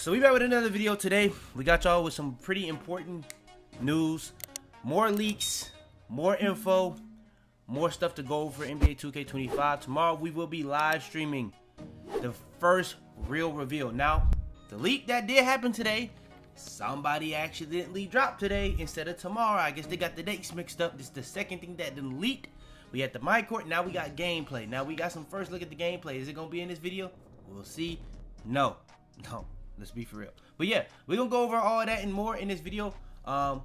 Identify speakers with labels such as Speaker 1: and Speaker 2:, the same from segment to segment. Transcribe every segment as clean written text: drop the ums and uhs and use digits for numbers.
Speaker 1: So we back with another video today. We got y'all with some pretty important news, more leaks, more info, more stuff to go over NBA 2K25. Tomorrow we will be live streaming the first real reveal. Now, the leak that did happen today, somebody accidentally dropped today instead of tomorrow. I guess they got the dates mixed up. This is the second thing that didn't leak. We had the mic court, now we got gameplay. Now we got some first look at the gameplay. Is it gonna be in this video? We'll see. No. Let's be for real. But yeah, we're gonna go over all of that and more in this video. Y'all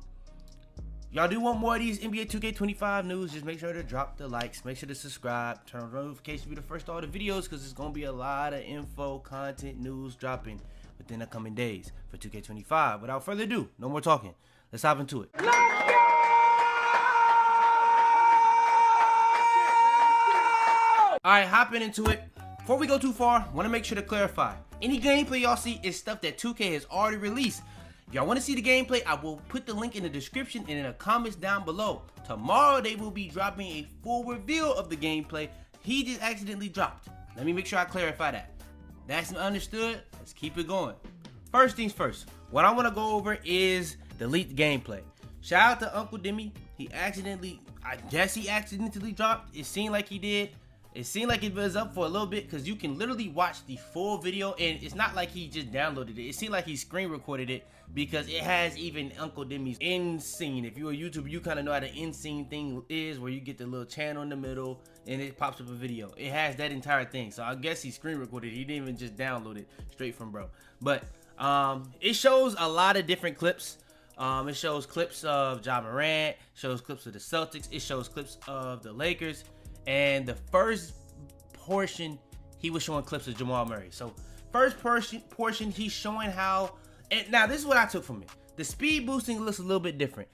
Speaker 1: do want more of these NBA 2K25 news, just make sure to drop the likes, make sure to subscribe, turn on notifications to be the first to all the videos, because it's gonna be a lot of info, content, news dropping within the coming days for 2K25. Without further ado, no more talking. Let's hop into it. Alright, hopping into it. Before we go too far, want to make sure to clarify. Any gameplay y'all see is stuff that 2K has already released. If y'all want to see the gameplay, I will put the link in the description and in the comments down below. Tomorrow they will be dropping a full reveal of the gameplay he just accidentally dropped. Let me make sure I clarify that. That's understood. Let's keep it going. First things first, what I want to go over is the leaked gameplay. Shout out to Uncle Demi. I guess he accidentally dropped. It seemed like he did. It seemed like it was up for a little bit because you can literally watch the full video, and it's not like he just downloaded it. It seemed like he screen recorded it because it has even Uncle Demi's end scene. If you're a YouTuber, you kind of know how the end scene thing is, where you get the little channel in the middle and it pops up a video. It has that entire thing. So I guess he screen recorded it. He didn't even just download it straight from bro. But it shows a lot of different clips. It shows clips of Ja Morant, shows clips of the Celtics, it shows clips of the Lakers. And the first portion, he was showing clips of Jamal Murray. So first portion, he's showing how, and now this is what I took from it. The speed boosting looks a little bit different.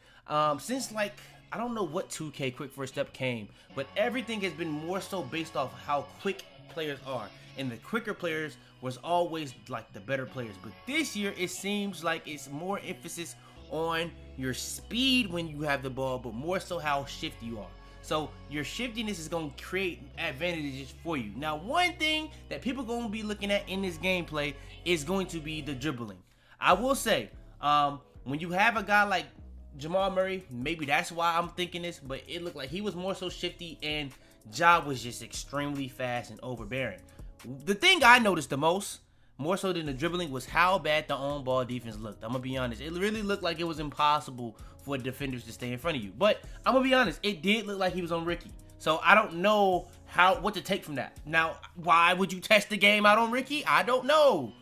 Speaker 1: Since like, I don't know what 2K Quick First Step came, but everything has been more so based off how quick players are. And the quicker players was always like the better players. But this year, it seems like it's more emphasis on your speed when you have the ball, but more so how shifty you are. So your shiftiness is going to create advantages for you. Now, one thing that people are going to be looking at in this gameplay is going to be the dribbling. I will say, when you have a guy like Jamal Murray, maybe that's why I'm thinking this, but it looked like he was more so shifty and Ja was just extremely fast and overbearing. The thing I noticed the most, more so than the dribbling, was how bad the on-ball defense looked. I'm going to be honest. It really looked like it was impossible for defenders to stay in front of you. But I'm going to be honest. It did look like he was on Ricky. So I don't know what to take from that. Now, why would you test the game out on Ricky? I don't know.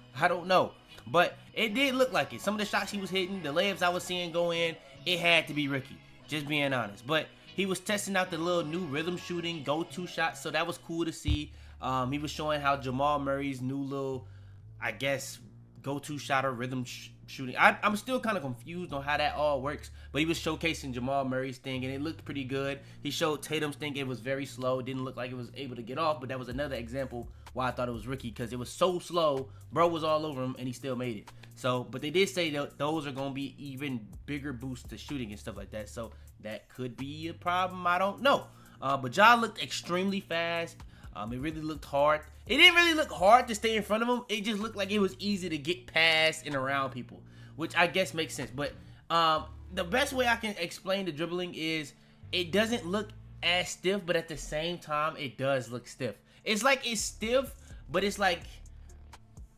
Speaker 1: But it did look like it. Some of the shots he was hitting, the layups I was seeing go in, it had to be Ricky. Just being honest. But he was testing out the little new rhythm shooting go-to shots. So that was cool to see. He was showing how Jamal Murray's new little, I guess, go-to shot or rhythm shooting. I'm still kind of confused on how that all works, but he was showcasing Jamal Murray's thing, and it looked pretty good. He showed Tatum's thing. It was very slow. It didn't look like it was able to get off, but that was another example why I thought it was Ricky, because it was so slow. Bro was all over him, and he still made it. So, but they did say that those are going to be even bigger boosts to shooting and stuff like that, so that could be a problem. I don't know. But Ja looked extremely fast. It really looked hard. It didn't really look hard to stay in front of him. It just looked like it was easy to get past and around people, which I guess makes sense. But the best way I can explain the dribbling is it doesn't look as stiff, but at the same time, it does look stiff. It's like it's stiff, but it's like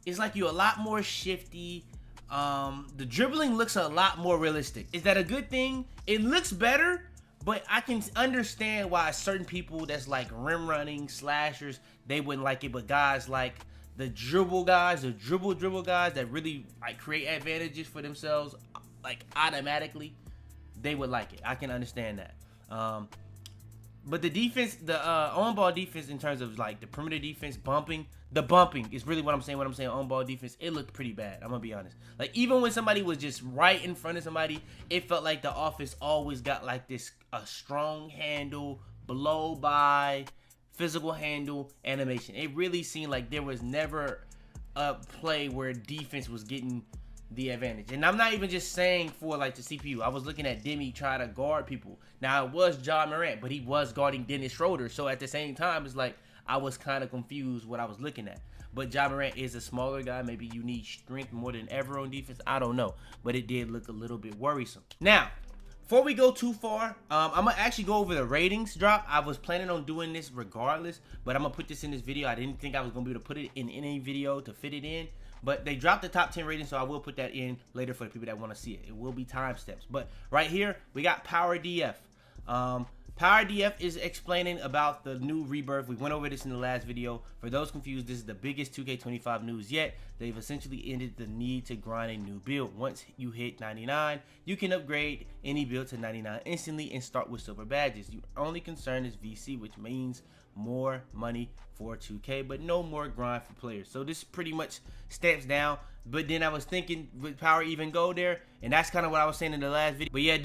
Speaker 1: you're a lot more shifty. The dribbling looks a lot more realistic. Is that a good thing? It looks better. But I can understand why certain people that's like rim running, slashers, they wouldn't like it. But guys like the dribble guys, the dribble guys that really like create advantages for themselves like automatically, they would like it. I can understand that. But the defense, the on-ball defense in terms of like the perimeter defense, the bumping is really what I'm saying. On-ball defense, it looked pretty bad. I'm gonna be honest. Like even when somebody was just right in front of somebody, it felt like the offense always got like this a strong handle, blow by, physical handle animation. It really seemed like there was never a play where defense was getting the advantage. And I'm not even just saying for like the CPU. I was looking at Demi try to guard people. Now it was Ja Morant, but he was guarding Dennis Schroeder. So at the same time, it's like I was kind of confused what I was looking at. But Ja Morant is a smaller guy. Maybe you need strength more than ever on defense. I don't know. But it did look a little bit worrisome. Now, before we go too far, I'm going to actually go over the ratings drop. I was planning on doing this regardless, but I'm going to put this in this video. I didn't think I was going to be able to put it in any video to fit it in. But they dropped the top 10 ratings, so I will put that in later for the people that want to see it. It will be timestamps. But right here, we got Power DF. Power DF is explaining about the new rebirth. We went over this in the last video. For those confused, this is the biggest 2K25 news yet. They've essentially ended the need to grind a new build. Once you hit 99, you can upgrade any build to 99 instantly and start with silver badges. Your only concern is VC, which means more money for 2K, but no more grind for players. So this pretty much stamps down. But then I was thinking, would Power even go there? And that's kind of what I was saying in the last video. But yeah,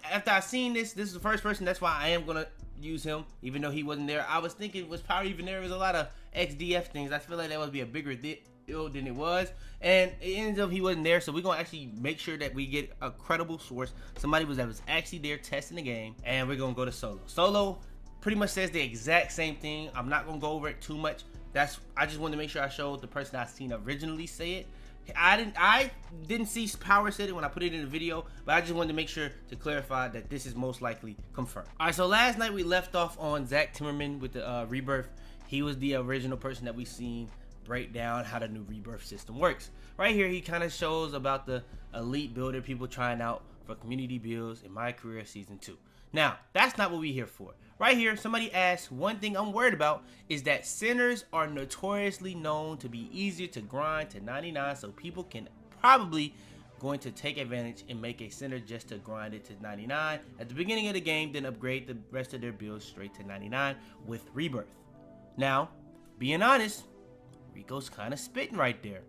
Speaker 1: after I seen this is the first person. That's why I am gonna use him, even though he wasn't there. I was thinking, was Power even there? There's a lot of XDF things. I feel like that would be a bigger deal than it was, and it ends up he wasn't there. So we're gonna actually make sure that we get a credible source, somebody that was actually there testing the game, and we're gonna go to Solo. Solo pretty much says the exact same thing. I'm not gonna go over it too much. I just wanted to make sure I showed the person I seen originally say it. I didn't see Power said it when I put it in the video, but I just wanted to make sure to clarify that this is most likely confirmed. All right, so last night we left off on Zach Timmerman with the rebirth. He was the original person that we seen break down how the new rebirth system works. Right here, he kind of shows about the elite builder people trying out for community builds in My Career Season 2. Now, that's not what we're here for. Right here, somebody asked, one thing I'm worried about is that centers are notoriously known to be easier to grind to 99, so people can probably going to take advantage and make a center just to grind it to 99 at the beginning of the game, then upgrade the rest of their builds straight to 99 with Rebirth. Now, being honest, Rico's kind of spitting right there.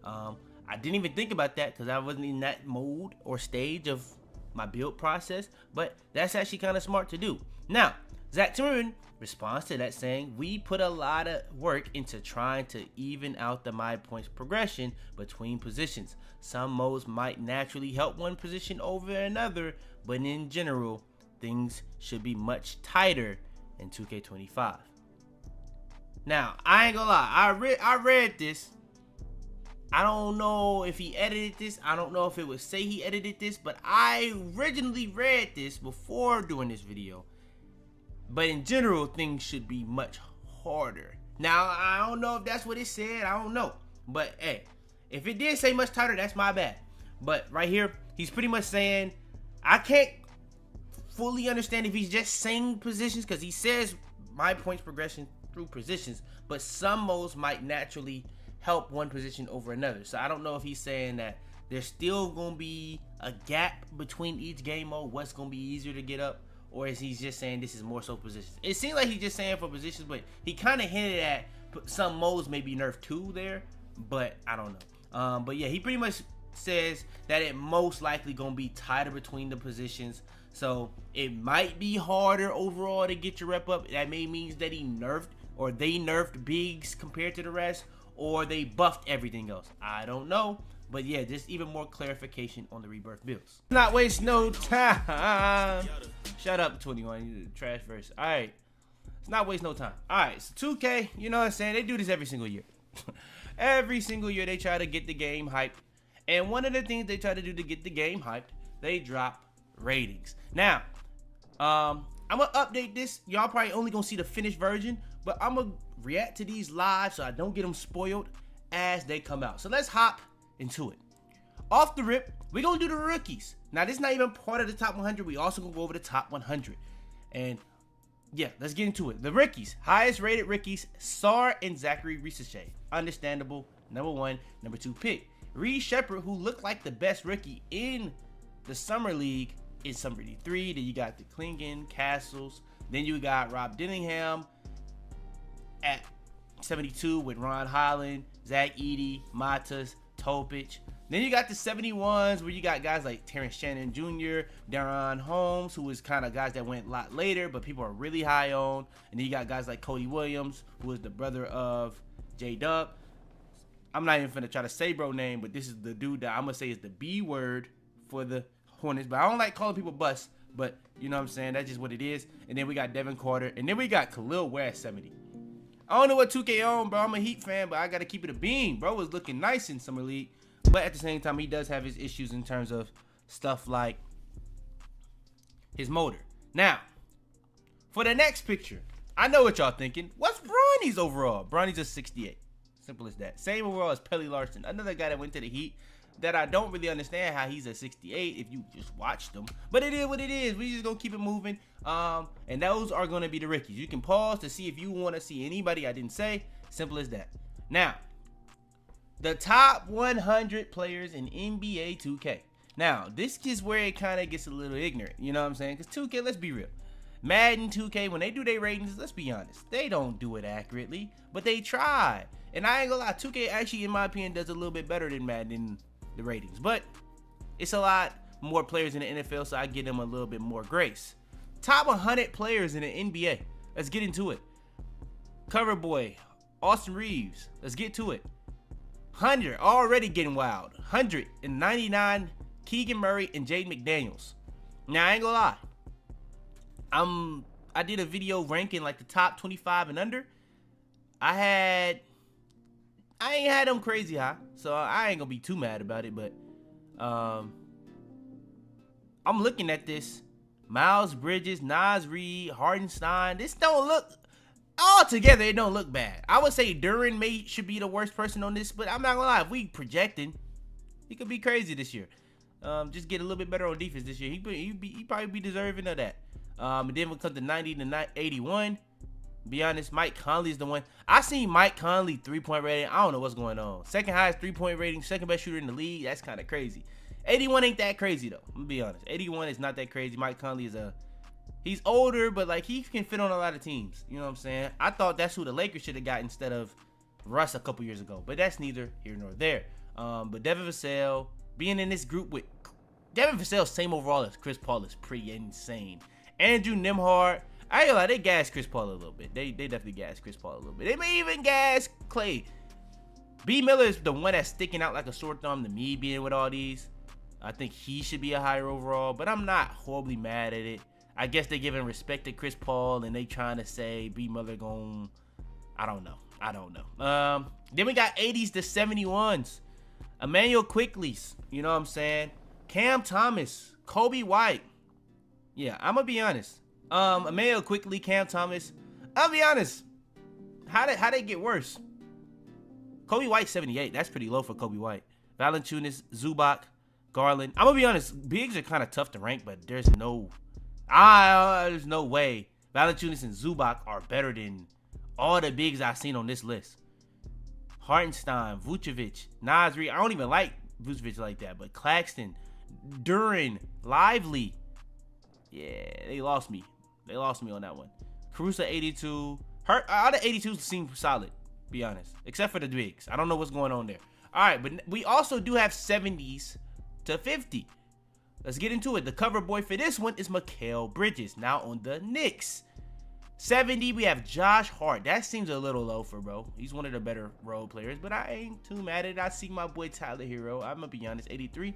Speaker 1: I didn't even think about that because I wasn't in that mode or stage of my build process, but that's actually kind of smart to do. Now, Zach Timmerman responds to that saying, we put a lot of work into trying to even out the My Points progression between positions. Some modes might naturally help one position over another, but in general, things should be much tighter in 2K25. Now, I ain't gonna lie, I read this. I don't know if he edited this. I don't know if it would say he edited this, but I originally read this before doing this video. But in general, things should be much harder. Now, I don't know if that's what it said. I don't know. But hey, if it did say much tighter, that's my bad. But right here, he's pretty much saying, I can't fully understand if he's just saying positions, because he says My Points progression through positions, but some modes might naturally help one position over another. So I don't know if he's saying that there's still going to be a gap between each game mode, what's going to be easier to get up, or is he just saying this is more so positions? It seems like he's just saying for positions, but he kind of hinted at some modes may be nerfed too there, but I don't know. But yeah, he pretty much says that it most likely going to be tighter between the positions. So it might be harder overall to get your rep up. That may means that he nerfed, or they nerfed bigs compared to the rest, or they buffed everything else. I don't know. But yeah, just even more clarification on the Rebirth builds. Not waste no time. Shut up, 21. You trash verse. All right. Let's not waste no time. All right. So 2K, you know what I'm saying? They do this every single year. Every single year they try to get the game hyped. And one of the things they try to do to get the game hyped, they drop ratings. Now, I'm going to update this. Y'all probably only going to see the finished version. But I'm going to react to these live so I don't get them spoiled as they come out. So let's hop into it. Off the rip, we're gonna do the rookies. Now this is not even part of the top 100. We also gonna go over the top 100. And yeah, let's get into it. The rookies, highest rated rookies, Sar and Zachary Risache. Understandable, number 1, number 2 pick. Reed Shepherd, who looked like the best rookie in the summer league, is number 3. Then you got the Klingon, Castles. Then you got Rob Dillingham at 72 with Ron Holland, Zach Edey, Matas, Topich. Then you got the 71s where you got guys like Terrence Shannon Jr., Darron Holmes, who was kind of guys that went a lot later, but people are really high on. And then you got guys like Cody Williams, who is the brother of J-Dub. I'm not even finna try to say bro name, but this is the dude that I'm gonna say is the B word for the Hornets. But I don't like calling people bust, but you know what I'm saying? That's just what it is. And then we got Devin Carter. And then we got Khalil Ware at 70. I don't know what 2K on, bro. I'm a Heat fan, but I got to keep it a beam. Bro was looking nice in Summer League. But at the same time, he does have his issues in terms of stuff like his motor. Now, for the next picture, I know what y'all thinking. What's Bronny's overall? Bronny's a 68. Simple as that. Same overall as Pelly Larson, another guy that went to the Heat that I don't really understand how he's a 68 if you just watched them. But it is what it is. We just gonna keep it moving. And those are gonna be the rookies. You can pause to see if you want to see anybody I didn't say. Simple as that. Now, the top 100 players in NBA 2K. Now, this is where it kind of gets a little ignorant. You know what I'm saying? Because 2K, let's be real. Madden 2K, when they do their ratings, let's be honest, they don't do it accurately, but they try. And I ain't gonna lie, 2K actually, in my opinion, does a little bit better than Madden in the ratings. But it's a lot more players in the NFL, so I give them a little bit more grace. Top 100 players in the NBA. Let's get into it. Cover boy, Austin Reeves. Let's get to it. 100, already getting wild. 199, Keegan Murray and Jaden McDaniels. Now, I ain't gonna lie. I did a video ranking like the top 25 and under. I ain't had them crazy high, so I ain't gonna be too mad about it, but I'm looking at this. Miles Bridges, Naz Reid, Hartenstein. This don't look, all together, it don't look bad. I would say Duran should be the worst person on this, but I'm not gonna lie, if we projecting, he could be crazy this year. Just get a little bit better on defense this year. He probably be deserving of that. And then when it comes to 90 to 81, be honest, Mike Conley is the one. I seen Mike Conley 3-point rating. I don't know what's going on. Second highest 3-point rating, second best shooter in the league. That's kind of crazy. 81 ain't that crazy though. I'm gonna be honest. 81 is not that crazy. Mike Conley is he's older, but like he can fit on a lot of teams. You know what I'm saying? I thought that's who the Lakers should have got instead of Russ a couple years ago. But that's neither here nor there. But Devin Vassell being in this group with Devin Vassell, same overall as Chris Paul, is pretty insane. Andrew Nembhard, I ain't gonna lie, they gassed Chris Paul a little bit. They definitely gassed Chris Paul a little bit. They may even gas Clay. B. Miller is the one that's sticking out like a sore thumb to me being with all these. I think he should be a higher overall, but I'm not horribly mad at it. I guess they giving respect to Chris Paul and they trying to say B. Miller gon', I don't know. Then we got 80s to 71s. Emmanuel Quickly's, you know what I'm saying? Cam Thomas, Kobe White. Yeah, I'm gonna be honest. Emmanuel Quickly, Cam Thomas. I'll be honest. How they get worse? Kobe White 78. That's pretty low for Kobe White. Valanciunas, Zubac, Garland. I'm gonna be honest. Bigs are kind of tough to rank, but there's no way Valanciunas and Zubac are better than all the bigs I've seen on this list. Hartenstein, Vucevic, Naz Reid. I don't even like Vucevic like that, but Claxton, Duran, Lively. Yeah, they lost me. They lost me on that one. Caruso 82. All the 82s seem solid, be honest. Except for the bigs. I don't know what's going on there. Alright, but we also do have 70s to 50. Let's get into it. The cover boy for this one is Mikal Bridges. Now on the Knicks. 70, we have Josh Hart. That seems a little low for bro. He's one of the better role players, but I ain't too mad at it. I see my boy Tyler Hero. I'm going to be honest. 83.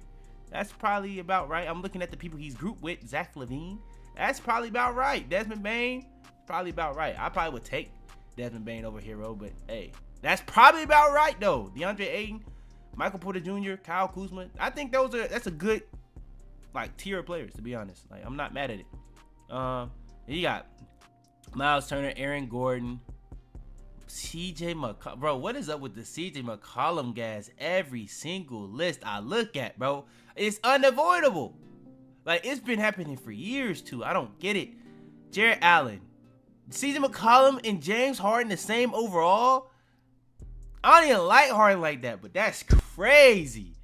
Speaker 1: That's probably about right. I'm looking at the people he's grouped with. Zach LaVine. That's probably about right. Desmond Bane. Probably about right. I probably would take Desmond Bane over Hero, but hey, that's probably about right though. DeAndre Ayton, Michael Porter Jr., Kyle Kuzma. I think that's a good like tier of players, to be honest. Like I'm not mad at it. You got Miles Turner, Aaron Gordon, CJ McCollum. Bro, what is up with the CJ McCollum guys? Every single list I look at, bro, it's unavoidable. Like, it's been happening for years, too. I don't get it. Jarrett Allen, CJ McCollum, and James Harden the same overall? I don't even like Harden like that, but that's crazy.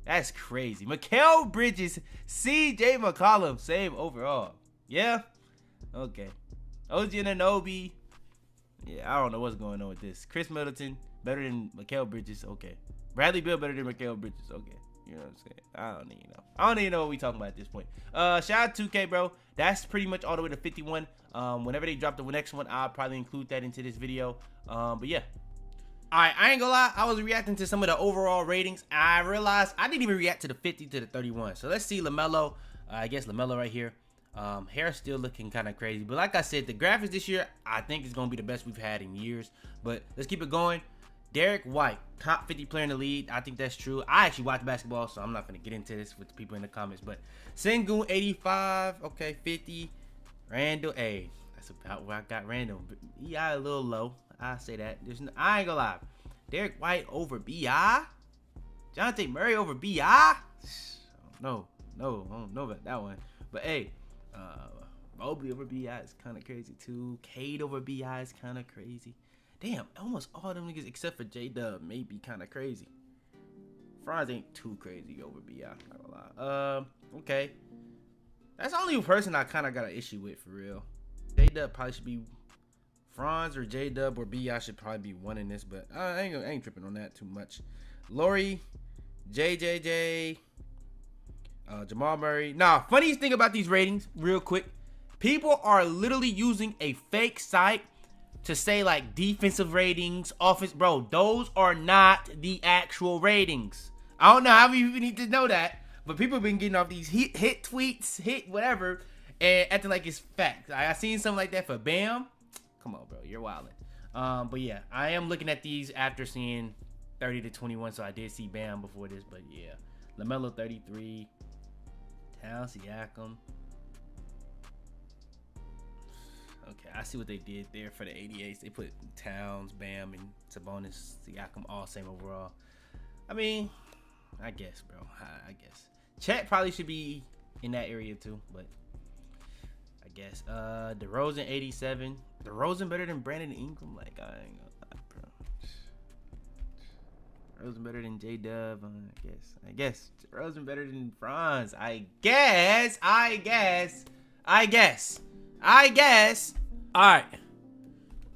Speaker 1: That's crazy. Mikal Bridges, CJ McCollum, same overall. Yeah? Okay. OG Anunoby. Yeah, I don't know what's going on with this. Chris Middleton, better than Mikal Bridges. Okay. Bradley Beal, better than Mikal Bridges. Okay. You know what I'm saying? I don't even know. I don't even know what we talking about at this point. Shout out 2K, bro. That's pretty much all the way to 51. Whenever they drop the next one, I'll probably include that into this video. But yeah. Alright, I ain't gonna lie. I was reacting to some of the overall ratings. I realized I didn't even react to the 50 to the 31. So let's see LaMelo. I guess LaMelo right here. Hair still looking kind of crazy. But like I said, the graphics this year, I think is going to be the best we've had in years. But let's keep it going. Derek White, top 50 player in the league. I think that's true. I actually watch basketball, so I'm not going to get into this with the people in the comments. But Sengun, 85. Okay, 50. Randall, hey, that's about where I got Randall. B.I. a little low. I say that. I ain't going to lie. Derek White over B.I.? Jonathan Murray over B.I.? No, I don't know about that one. But hey, Mobley over B.I. is kind of crazy too. Cade over B.I. is kind of crazy. Damn, almost all them niggas except for J-Dub may be kind of crazy. Franz ain't too crazy over B.I. Not gonna lie. Okay. That's the only person I kind of got an issue with for real. J-Dub probably should be Franz or J-Dub or B.I. should probably be one in this, but I ain't tripping on that too much. Laurie, JJJ, Jamal Murray. Nah, funniest thing about these ratings, real quick, people are literally using a fake site to say like defensive ratings, offense. Bro, those are not the actual ratings. I don't know how you even need to know that, but people have been getting off these hit tweets, hit whatever, and acting like it's fact. I seen something like that for Bam. Come on, bro, you're wildin'. But yeah, I am looking at these after seeing 30 to 21, so I did see Bam before this, but yeah. LaMelo 33, Towns, Siakam. Okay, I see what they did there for the 88s. They put Towns, Bam, and Sabonis, Siakam all same overall. I mean, I guess, bro. I guess. Chet probably should be in that area too, but I guess. DeRozan 87. DeRozan better than Brandon Ingram? Like, I ain't gonna lie, bro. DeRozan better than J-Dub? I guess. DeRozan better than Franz? I guess. All right.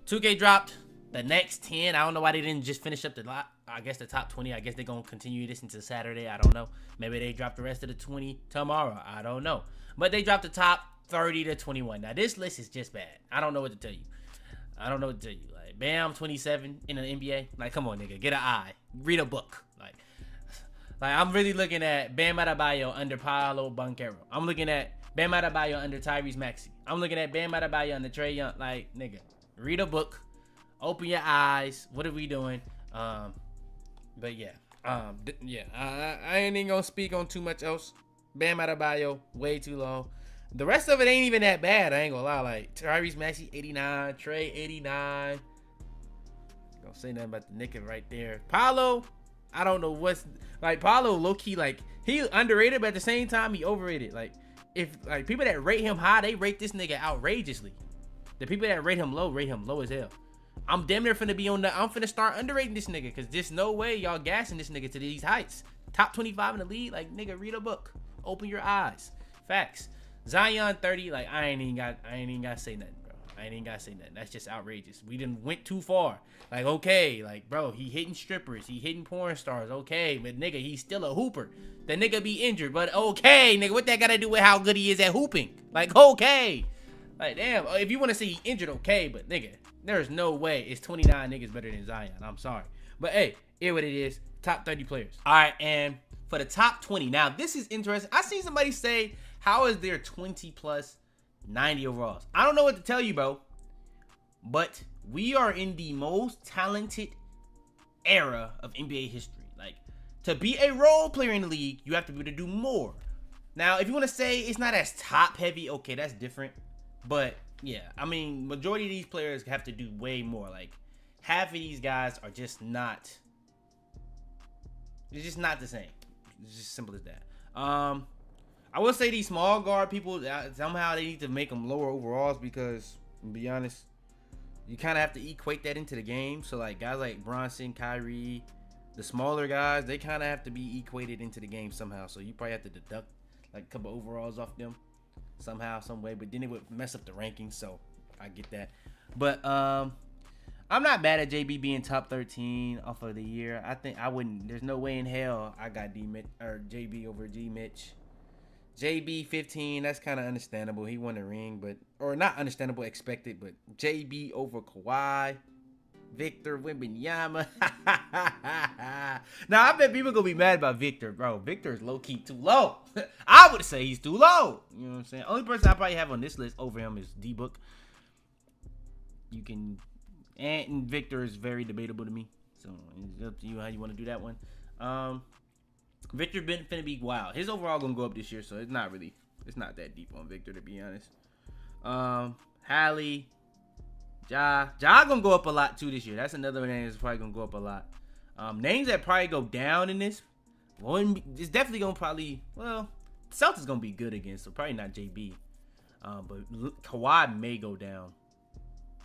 Speaker 1: 2K dropped the next 10. I don't know why they didn't just finish up the lot. I guess the top 20. I guess they're going to continue this into Saturday. I don't know. Maybe they drop the rest of the 20 tomorrow. I don't know. But they dropped the top 30 to 21. Now, this list is just bad. I don't know what to tell you. Like, Bam, 27 in the NBA. Like, come on, nigga. Get an eye. Read a book. Like I'm really looking at Bam Adebayo under Paolo Banchero. I'm looking at Bam Adebayo under Tyrese Maxey. I'm looking at Bam Adebayo under Trae Young. Like, nigga, read a book. Open your eyes. What are we doing? But yeah. I ain't even gonna speak on too much else. Bam Adebayo, way too low. The rest of it ain't even that bad. I ain't gonna lie. Like, Tyrese Maxey, 89. Trae, 89. Don't say nothing about the nigga right there. Paolo, I don't know what's... Like, Paolo, low-key, like, he underrated, but at the same time, he overrated. Like, if, like, people that rate him high, they rate this nigga outrageously. The people that rate him low as hell. I'm damn near finna be on the... I'm finna start underrating this nigga, because there's no way y'all gassing this nigga to these heights. Top 25 in the league, like, nigga, read a book. Open your eyes. Facts. Zion 30, like, I ain't even got to say nothing, bro. I ain't even got to say nothing. That's just outrageous. We done went too far. Like, okay, like, bro, he hitting strippers. He hitting porn stars. Okay, but nigga, he's still a hooper. The nigga be injured, but okay, nigga, what that got to do with how good he is at hooping? Like, okay. Like, damn, if you want to say he injured, okay, but nigga, there's no way it's 29 niggas better than Zion. I'm sorry. But hey, it what it is. Top 30 players. All right, and for the top 20. Now, this is interesting. I seen somebody say, how is there 20 plus 90 overalls? I don't know what to tell you, bro. But we are in the most talented era of NBA history. Like, to be a role player in the league, you have to be able to do more. Now, if you want to say it's not as top heavy, okay, that's different. But yeah, I mean, majority of these players have to do way more. Like, half of these guys are just not. It's just not the same. It's just simple as that. I will say these small guard people, somehow they need to make them lower overalls because, to be honest, you kind of have to equate that into the game. So, like, guys like Bronson, Kyrie, the smaller guys, they kind of have to be equated into the game somehow. So, you probably have to deduct, like, a couple overalls off them somehow, some way. But then it would mess up the rankings, so I get that. But, I'm not mad at JB being top 13 off of the year. I think I wouldn't. There's no way in hell I got JB over G Mitch. JB 15, that's kind of understandable. He won the ring, but or not understandable, expected. But JB over Kawhi, Victor Wembanyama. Now, I bet people gonna be mad about Victor, bro. Victor is low-key too low. I would say he's too low. You know what I'm saying? Only person I probably have on this list over him is D-Book. You can... And Victor is very debatable to me. So, it's up to you how you want to do that one. Victor been finna be wild. His overall gonna go up this year, so it's not that deep on Victor, to be honest. Hallie, Ja gonna go up a lot too this year. That's another name that's probably gonna go up a lot. Names that probably go down in this. One, it's definitely gonna probably, well, Celtics gonna be good again, so probably not JB. But Kawhi may go down.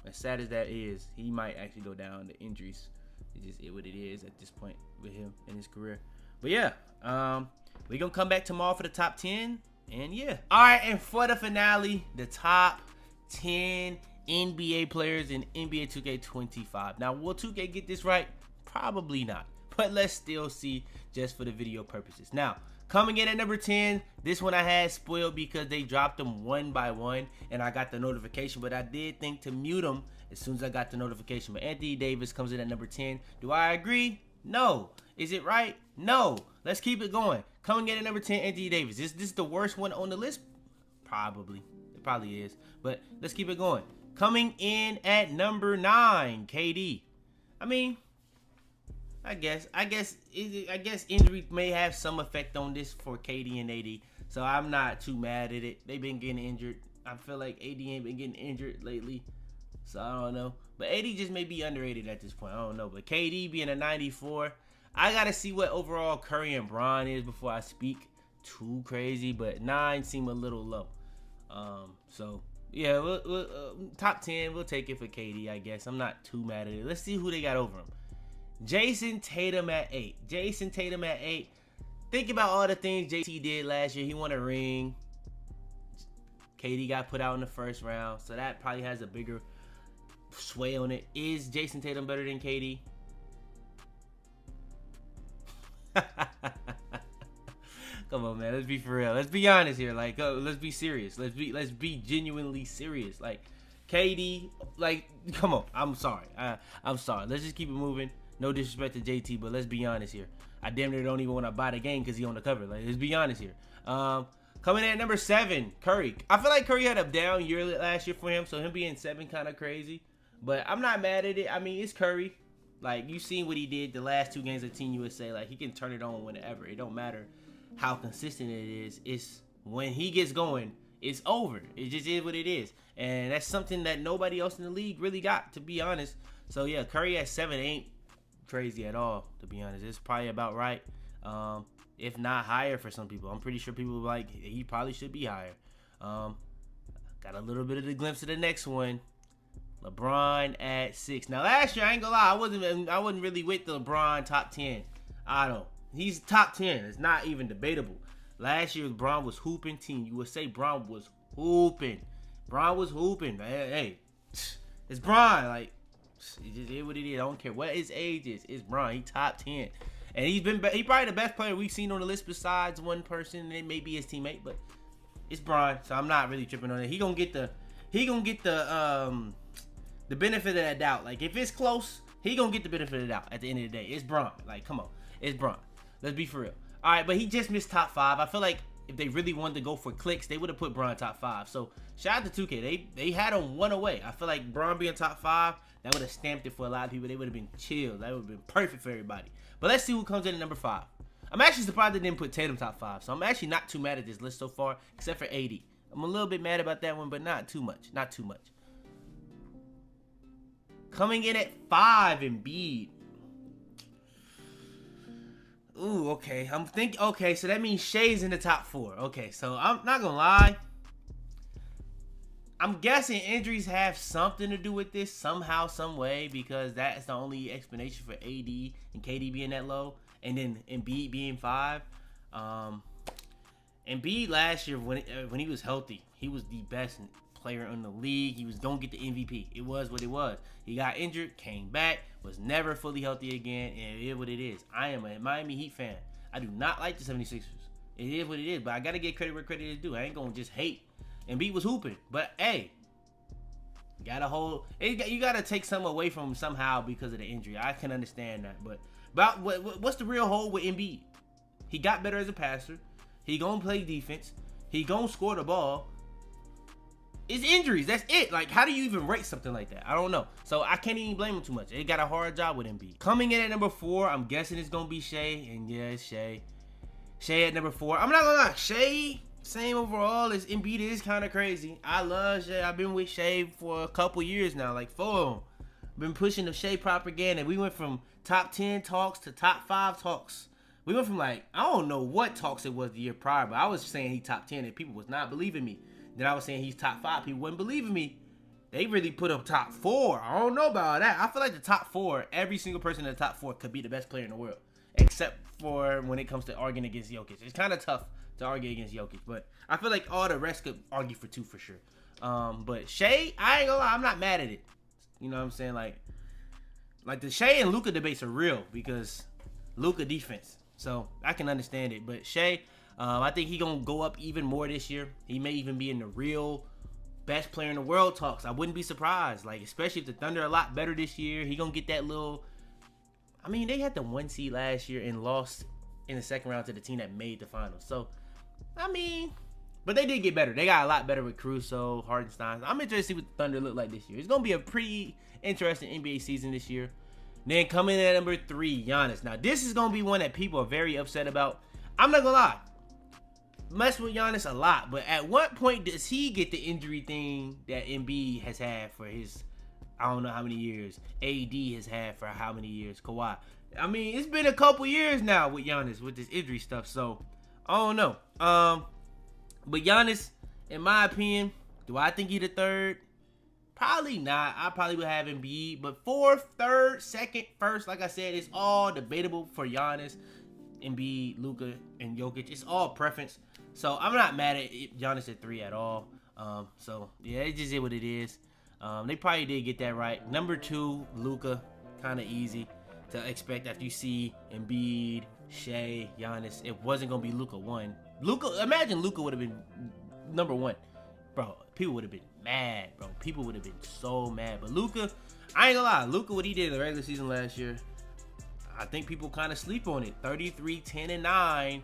Speaker 1: As sad as that is, he might actually go down to injuries. It's just what it is at this point with him in his career. But yeah, we're gonna come back tomorrow for the top 10. And yeah. Alright, and for the finale, the top 10 NBA players in NBA 2K25. Now, will 2K get this right? Probably not. But let's still see just for the video purposes. Now, coming in at number 10, this one I had spoiled because they dropped them one by one and I got the notification, but I did think to mute them as soon as I got the notification. But Anthony Davis comes in at number 10. Do I agree? No. Is it right? No. Let's keep it going. Coming in at number 10, Anthony Davis. Is this the worst one on the list? Probably. It probably is. But let's keep it going. Coming in at number 9, KD. I mean, I guess injury may have some effect on this for KD and AD. So I'm not too mad at it. They've been getting injured. I feel like AD ain't been getting injured lately. So I don't know. But AD just may be underrated at this point. I don't know. But KD being a 94, I got to see what overall Curry and Bron is before I speak too crazy. But 9 seem a little low. So, yeah, top 10, we'll take it for KD, I guess. I'm not too mad at it. Let's see who they got over him. Jason Tatum at 8. Jason Tatum at 8. Think about all the things JT did last year. He won a ring. KD got put out in the first round. So that probably has a bigger sway on it. Is Jason Tatum better than KD? Come on, man. Let's be for real. Let's be honest here. Like, let's be serious. Let's be genuinely serious. Like, KD, like, come on. I'm sorry. I'm sorry. Let's just keep it moving. No disrespect to JT, but let's be honest here. I damn near don't even want to buy the game because he on the cover. Like, let's be honest here. Coming in at number 7, Curry. I feel like Curry had a down year last year for him, so him being 7 kind of crazy. But I'm not mad at it. I mean, it's Curry. Like, you seen what he did the last 2 games of Team USA. Like, he can turn it on whenever. It don't matter how consistent it is. It's when he gets going, it's over. It just is what it is. And that's something that nobody else in the league really got, to be honest. So, yeah, Curry at 7 ain't crazy at all, to be honest. It's probably about right. If not higher for some people. I'm pretty sure people like he probably should be higher. Got a little bit of the glimpse of the next one. LeBron at 6. Now last year, I ain't gonna lie, I wasn't really with the LeBron top 10. I don't. He's top 10. It's not even debatable. Last year, LeBron was hooping. Team you would say Bron was hooping. Bron was hooping. Hey, it's Bron. Like, it just is what it is. I don't care what his age is. It's Bron. He top 10. And he probably the best player we've seen on the list besides one person, and it may be his teammate, but it's Bron, so I'm not really tripping on it. He gonna get the benefit of that doubt. Like, if it's close, he gonna get the benefit of the doubt at the end of the day. It's Bron. Like, come on. It's Bron. Let's be for real. All right, but he just missed top 5. I feel like if they really wanted to go for clicks, they would have put Bron top 5. So shout out to 2K. They had him one away. I feel like Bron being top 5, that would have stamped it for a lot of people. They would have been chilled. That would have been perfect for everybody. But let's see who comes in at number 5. I'm actually surprised they didn't put Tatum top 5. So I'm actually not too mad at this list so far, except for AD. I'm a little bit mad about that one, but not too much. Not too much. Coming in at 5, Embiid. Ooh, okay. Okay, so that means Shai's in the top 4. Okay, so I'm not gonna lie. I'm guessing injuries have something to do with this somehow, some way, because that's the only explanation for AD and KD being that low, and then Embiid being 5. Embiid last year, when he was healthy, he was the best player in the league. He was gonna get the MVP. It was what it was. He got injured, came back, was never fully healthy again, and it is what it is. I am a Miami Heat fan. I do not like the 76ers. It is what it is, but I gotta get credit where credit is due. I ain't gonna just hate. Embiid was hooping, but hey, You gotta take something away from him somehow because of the injury. I can understand that, but what's the real hole with Embiid? He got better as a passer. He gonna play defense. He gonna score the ball. It's injuries. That's it. Like, how do you even rate something like that? I don't know. So I can't even blame him too much. They got a hard job with Embiid. Coming in at number 4, I'm guessing it's gonna be Shai, and yeah, it's Shai. Shai at number 4. I'm not gonna lie, Shai, same overall as Embiid is kind of crazy. I love Shai. I've been with Shai for a couple years now, like 4. Been pushing the Shai propaganda. We went from top 10 talks to top 5 talks. We went from, like, I don't know what talks it was the year prior, but I was saying he top 10 and people was not believing me. Then I was saying he's top 5. People wasn't believing me. They really put him top 4. I don't know about that. I feel like the top 4, every single person in the top 4 could be the best player in the world, except for when it comes to arguing against Jokic. It's kind of tough to argue against Jokic, but I feel like all the rest could argue for 2 for sure. But Shai, I ain't gonna lie, I'm not mad at it. You know what I'm saying? Like the Shai and Luka debates are real because Luka defense. So I can understand it. But Shai, I think he gonna go up even more this year. He may even be in the real best player in the world talks. I wouldn't be surprised. Like, especially if the Thunder are a lot better this year. He gonna get that little. I mean, they had the 1 seed last year and lost in the second round to the team that made the finals. So, I mean, but they did get better. They got a lot better with Caruso, Hartenstein. I'm interested to see what the Thunder look like this year. It's gonna be a pretty interesting NBA season this year. Then coming in at number 3, Giannis. Now, this is gonna be one that people are very upset about. I'm not gonna lie. Mess with Giannis a lot, but at what point does he get the injury thing that Embiid has had for his, I don't know how many years, AD has had for how many years, Kawhi? I mean, it's been a couple years now with Giannis with this injury stuff, so I don't know. But Giannis, in my opinion, do I think he the 3rd? Probably not. I probably would have Embiid, but 4th, 3rd, 2nd, 1st, like I said, it's all debatable for Giannis, Embiid, Luka, and Jokic. It's all preference. So I'm not mad at Giannis at 3 at all. So yeah, it just is what it is. They probably did get that right. Number 2, Luka, kind of easy to expect after you see Embiid, Shai, Giannis. It wasn't gonna be Luka 1. Imagine Luka would have been number 1, bro. People would have been mad, bro. People would have been so mad. But Luka, I ain't gonna lie, Luka, what he did in the regular season last year, I think people kind of sleep on it. 33, 10, and 9.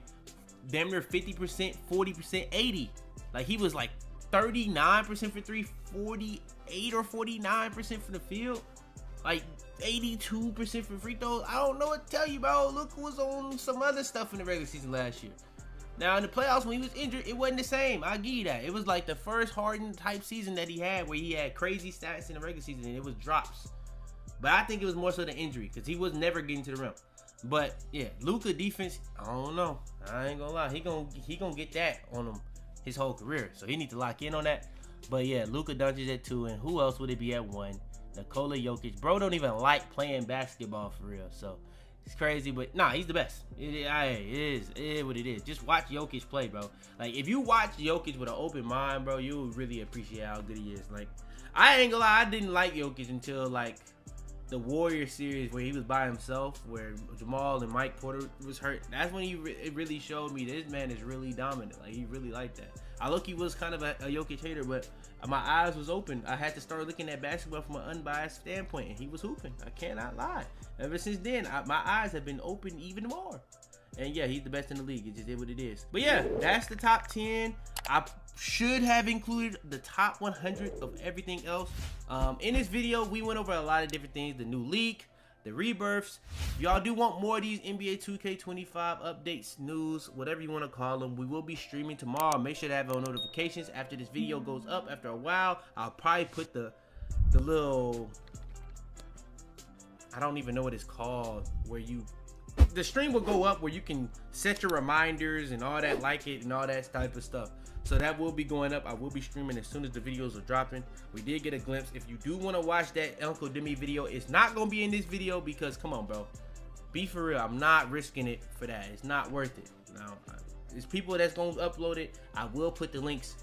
Speaker 1: Damn near 50%, 40%, 80. Like, he was like 39% for 3, 48 or 49% from the field. Like 82% for free throws. I don't know what to tell you, bro. Luka was on some other stuff in the regular season last year. Now, in the playoffs, when he was injured, it wasn't the same. I'll give you that. It was like the first Harden type season that he had where he had crazy stats in the regular season and it was drops. But I think it was more so the injury because he was never getting to the rim. But yeah, Luka defense, I don't know. I ain't gonna lie, he gonna get that on him his whole career. So he need to lock in on that. But yeah, Luka Doncic at 2, and who else would it be at 1? Nikola Jokic. Bro don't even like playing basketball for real. So it's crazy, but nah, he's the best. It is what it is. Just watch Jokic play, bro. Like, if you watch Jokic with an open mind, bro, you'll really appreciate how good he is. Like, I ain't gonna lie, I didn't like Jokic until like the Warriors series where he was by himself, where Jamal and Mike Porter was hurt. That's when it really showed me this man is really dominant. Like, he really liked that. I look, he was kind of a Jokic hater, but my eyes was open. I had to start looking at basketball from an unbiased standpoint, and he was hooping. I cannot lie. Ever since then, my eyes have been open even more. And yeah, he's the best in the league. It just is what it is. But yeah, that's the top 10. I should have included the top 100 of everything else. In this video, we went over a lot of different things. The new leak, the rebirths. If y'all do want more of these NBA 2K25 updates, news, whatever you want to call them, we will be streaming tomorrow. Make sure to have your notifications after this video goes up. After a while, I'll probably put the little, I don't even know what it's called, where the stream will go up where you can set your reminders and all that, like it and all that type of stuff. So that will be going up. I will be streaming as soon as the videos are dropping. We did get a glimpse. If you do want to watch that Uncle Demi video, it's not going to be in this video because, come on, bro. Be for real. I'm not risking it for that. It's not worth it. Now, there's people that's going to upload it. I will put the links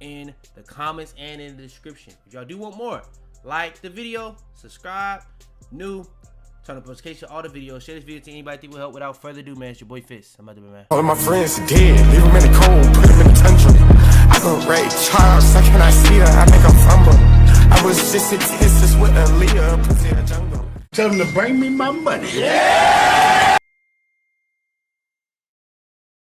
Speaker 1: in the comments and in the description. If y'all do want more, like the video, subscribe, new, turn up notification, all the videos, share this video to anybody think will help. Without further ado, man, it's your boy Fitz. I'm out there, man.
Speaker 2: All of my friends are dead, leave them in the cold, put them in the tundra. I go Ray Charles, how can I see her? I make them fumble. I was just intense with Aaliyah, pussy a jungle.
Speaker 3: Tell them to bring me my money. Yeah!